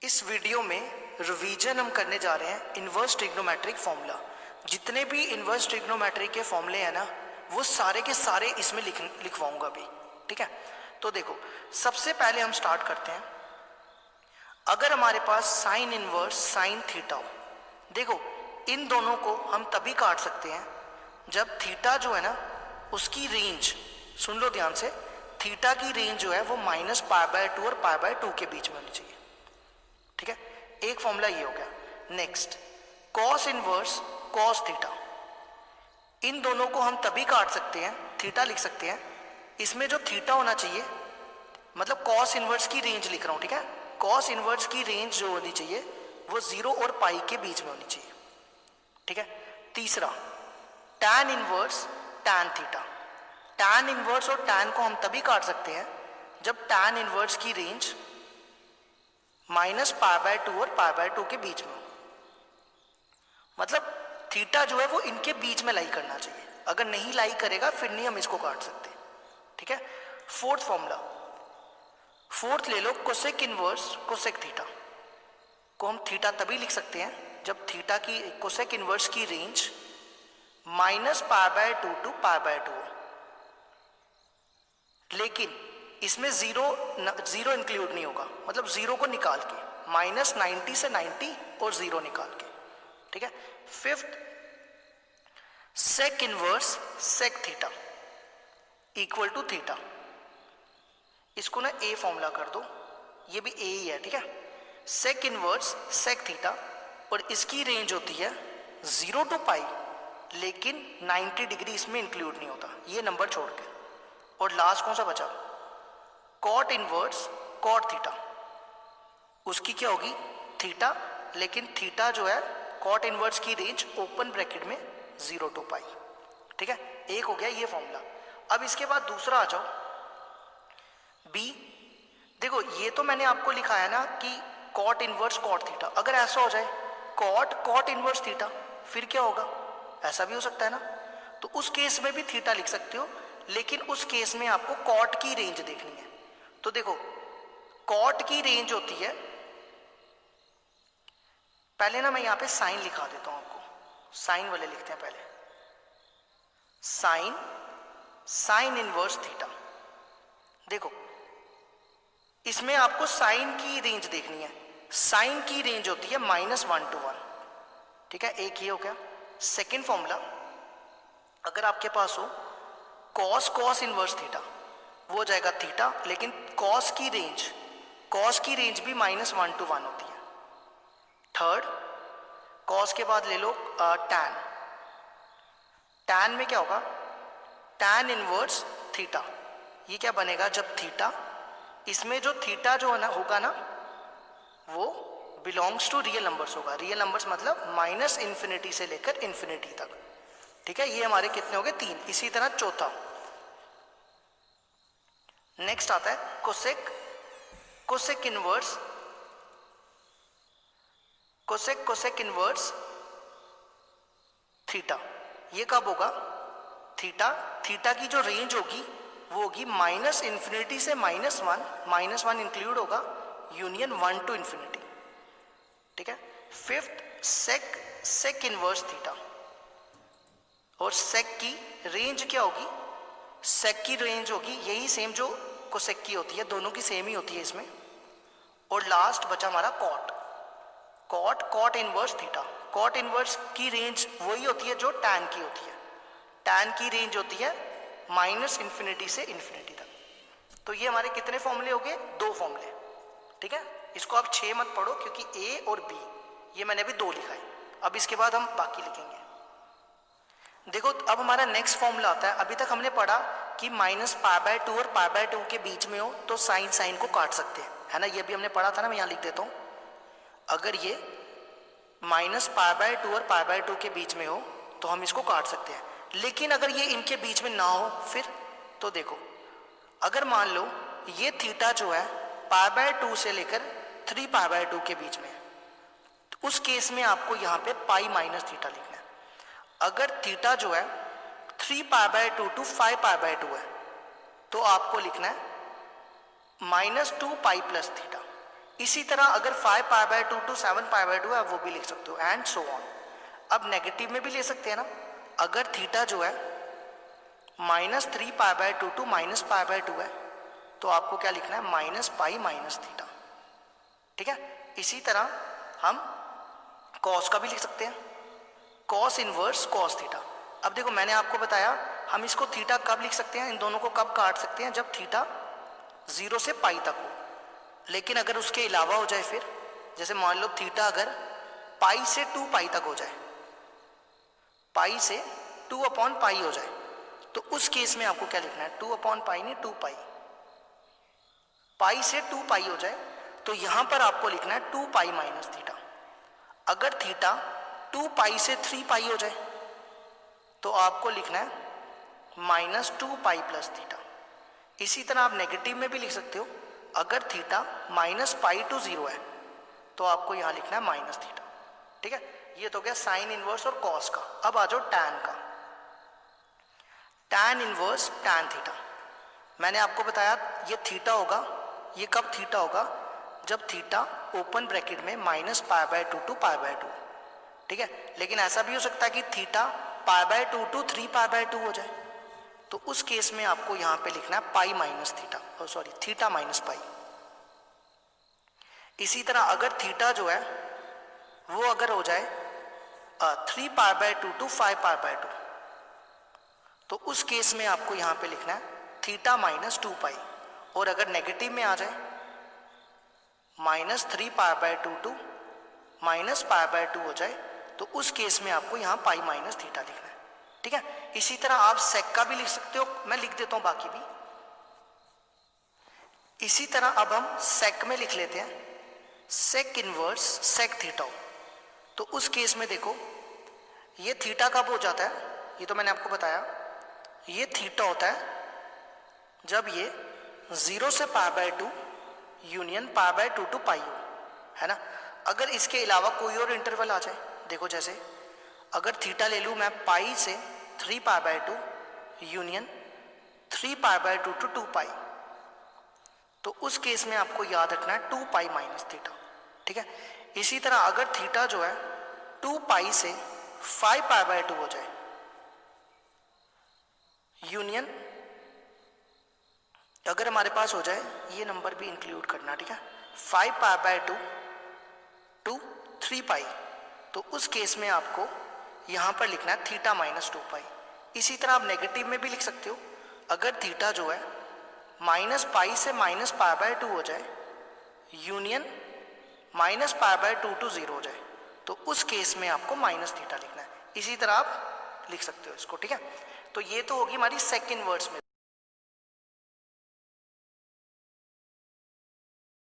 इस वीडियो में रिवीजन हम करने जा रहे हैं इन्वर्स ट्रिग्नोमेट्रिक फॉर्मूला। जितने भी इन्वर्स ट्रिग्नोमेट्रिक के फॉर्मूले हैं ना, वो सारे के सारे इसमें लिखवाऊंगा अभी। ठीक है, तो देखो सबसे पहले हम स्टार्ट करते हैं। अगर हमारे पास साइन इनवर्स साइन थीटा हो, देखो इन दोनों को हम तभी काट सकते हैं जब थीटा जो है ना उसकी रेंज, सुन लो ध्यान से, थीटा की रेंज जो है वो -π/2 और π/2 के बीच में होनी चाहिए। ठीक है, एक फॉर्मूला ये हो गया। Next, cos inverse cos theta, इन दोनों को हम तभी काट सकते हैं, थीटा लिख सकते हैं, इसमें जो थीटा होना चाहिए, मतलब कॉस इनवर्स की रेंज लिख रहा हूं। ठीक है, कॉस इनवर्स की रेंज जो होनी चाहिए वो 0 और पाई के बीच में होनी चाहिए। ठीक है, तीसरा tan inverse tan theta, tan inverse और टैन को हम तभी काट सकते हैं जब टैन इनवर्स की रेंज -π/2 और π/2 के बीच में हो। मतलब थीटा जो है वो इनके बीच में लाई करना चाहिए, अगर नहीं लाई करेगा फिर नहीं हम इसको काट सकते। ठीक है, फोर्थ फॉर्मूला, फोर्थ ले लो, कोसेक इनवर्स कोसेक थीटा को हम थीटा तभी लिख सकते हैं जब थीटा की कोसेक इनवर्स की रेंज -π/2 टू π/2 हो, लेकिन इसमें जीरो इंक्लूड नहीं होगा, मतलब जीरो को निकाल के, -90 से 90 और जीरो निकाल के। ठीक है, fifth, sec inverse sec theta equal to theta, इसको ना ए फॉर्मूला कर दो, ये भी ए ही है। ठीक है, सेक इनवर्स सेक थीटा और इसकी रेंज होती है 0 टू पाई, लेकिन 90 डिग्री इसमें इंक्लूड नहीं होता, ये नंबर छोड़ के। और लास्ट कौन सा बचा, कॉट इनवर्स कॉट थीटा, उसकी क्या होगी थीटा, लेकिन थीटा जो है कॉट इनवर्स की रेंज ओपन ब्रैकेट में 0 टू पाई। ठीक है, एक हो गया ये फॉर्मूला। अब इसके बाद दूसरा आ जाओ, बी। देखो ये तो मैंने आपको लिखा है ना कि कॉट इनवर्स कॉट थीटा, अगर ऐसा हो जाए कॉट इनवर्स थीटा, फिर क्या होगा, ऐसा भी हो सकता है ना, तो उस केस में भी थीटा लिख सकते हो, लेकिन उस केस में आपको कॉट की रेंज देखनी है। तो देखो कॉट की रेंज होती है, पहले ना मैं यहां पे साइन लिखा देता हूं आपको, साइन वाले लिखते हैं पहले, साइन इनवर्स थीटा। देखो इसमें आपको साइन की रेंज देखनी है, साइन की रेंज होती है -1 to 1। ठीक है, एक ये हो गया। सेकेंड फॉर्मूला, अगर आपके पास हो कॉस इनवर्स थीटा, वो हो जाएगा थीटा, लेकिन कॉस की रेंज भी -1 to 1 होती है। थर्ड, कॉस के बाद ले लो टैन, टैन में क्या होगा, टैन इनवर्स थीटा, ये क्या बनेगा जब थीटा, इसमें जो थीटा जो है ना होगा ना वो बिलोंग्स टू रियल नंबर्स होगा, रियल नंबर्स मतलब -∞ से लेकर इन्फिनिटी तक। ठीक है, ये हमारे कितने हो गए, 3। इसी तरह चौथा, नेक्स्ट आता है कोसेक इनवर्स थीटा, ये कब होगा, थीटा की जो रेंज होगी वो होगी -∞ से -1 इंक्लूड होगा, यूनियन 1 टू इन्फिनिटी। ठीक है, फिफ्थ, सेक इनवर्स थीटा, और सेक की रेंज क्या होगी, सेक की रेंज होगी यही सेम जो कोसेक की होती है, दोनों की सेम ही होती है इसमें। और लास्ट बचा हमारा cot inverse theta, cot inverse की रेंज वही होती है जो टैन की होती है, टैन की रेंज होती है -∞ से इन्फिनिटी तक। तो ये हमारे कितने फॉर्मूले हो गए, 2 फॉर्मूले। ठीक है, इसको आप 6 मत पढ़ो क्योंकि ए और बी ये मैंने अभी 2 लिखा है, अब इसके बाद हम बाकी लिखेंगे। देखो अब हमारा नेक्स्ट फॉर्मूला आता है, अभी तक हमने पढ़ा कि -π/2 और π/2 के बीच में हो तो साइन को काट सकते हैं, है ना, ये भी हमने पढ़ा था ना, मैं यहाँ लिख देता हूँ। अगर ये -π/2 और π/2 के बीच में हो तो हम इसको काट सकते हैं, लेकिन अगर ये इनके बीच में ना हो फिर, तो देखो अगर मान लो ये थीटा जो है π/2 से लेकर 3π/2 के बीच में है, तो उस केस में आपको यहाँ पे पाई माइनस थीटा लिखना है। अगर थीटा जो है 3π/2 टू 5π/2 है तो आपको लिखना है -2 पाई प्लस थीटा, इसी तरह अगर 5π/2 टू 7π/2 है वो भी लिख सकते हो, एंड सो ऑन। अब नेगेटिव में भी ले सकते हैं ना, अगर थीटा जो है -3π/2 टू -π/2 है तो आपको क्या लिखना है, -π - थीटा। ठीक है, इसी तरह हम कॉस का भी लिख सकते हैं, कॉस इनवर्स कॉस थीटा। अब देखो मैंने आपको बताया हम इसको थीटा कब लिख सकते हैं, इन दोनों को कब काट सकते हैं, जब थीटा 0 से पाई तक हो। लेकिन अगर उसके अलावा हो जाए फिर, जैसे मान लो थीटा अगर पाई से 2π तक हो जाए, पाई से 2/π हो जाए, तो उस केस में आपको क्या लिखना है, 2/π नहीं 2π, पाई से 2π हो जाए तो यहां पर आपको लिखना है 2π - थीटा। अगर थीटा 2π से 3π हो जाए तो आपको लिखना है -2π + थीटा। इसी तरह आप नेगेटिव में भी लिख सकते हो, अगर थीटा -π to 0 है तो आपको यहां लिखना है -थीटा। ठीक है, ये तो गया साइन इनवर्स और कॉस का। अब आ जाओ टैन का, टैन इनवर्स टैन थीटा। मैंने आपको बताया ये थीटा होगा, ये कब थीटा होगा, जब थीटा ओपन ब्रैकेट में -π/2 टू π/2। ठीक है, लेकिन ऐसा भी हो सकता है कि थीटा π/2 टू 3π/2 हो जाए, तो उस केस में आपको यहां पे लिखना है π - थीटा, सॉरी थीटा - π। इसी तरह अगर थीटा जो है वो अगर हो जाए 3π/2 टू 5π/2, तो उस केस में आपको यहां पे लिखना है थीटा -2π। और अगर नेगेटिव में आ जाए -3π/2 टू -π/2 हो जाए, तो उस केस में आपको यहाँ π - थीटा लिखना है। ठीक है, इसी तरह आप सेक का भी लिख सकते हो, मैं लिख देता हूं बाकी भी। इसी तरह अब हम सेक में लिख लेते हैं, सेक इनवर्स सेक थीटा हो, तो उस केस में देखो ये थीटा कब हो जाता है, ये तो मैंने आपको बताया, ये थीटा होता है जब ये 0 से π/2 यूनियन π/2 टू π हो, है ना। अगर इसके अलावा कोई और इंटरवल आ जाए, देखो जैसे अगर थीटा ले लूँ मैं पाई से 3π/2 यूनियन 3π/2 टू 2π, तो उस केस में आपको याद रखना है 2π - थीटा। ठीक है, इसी तरह अगर थीटा जो है 2π से 5π/2 हो जाए यूनियन, अगर हमारे पास हो जाए, ये नंबर भी इंक्लूड करना, ठीक है, 5π/2 टू 3π, तो उस केस में आपको यहां पर लिखना है थीटा -2π। इसी तरह आप नेगेटिव में भी लिख सकते हो, अगर थीटा जो है -π से -π/2 हो जाए यूनियन -π/2 टू 0 हो जाए, तो उस केस में आपको -थीटा लिखना है। इसी तरह आप लिख सकते हो इसको। ठीक है, तो ये तो होगी हमारी सेक इनवर्स में।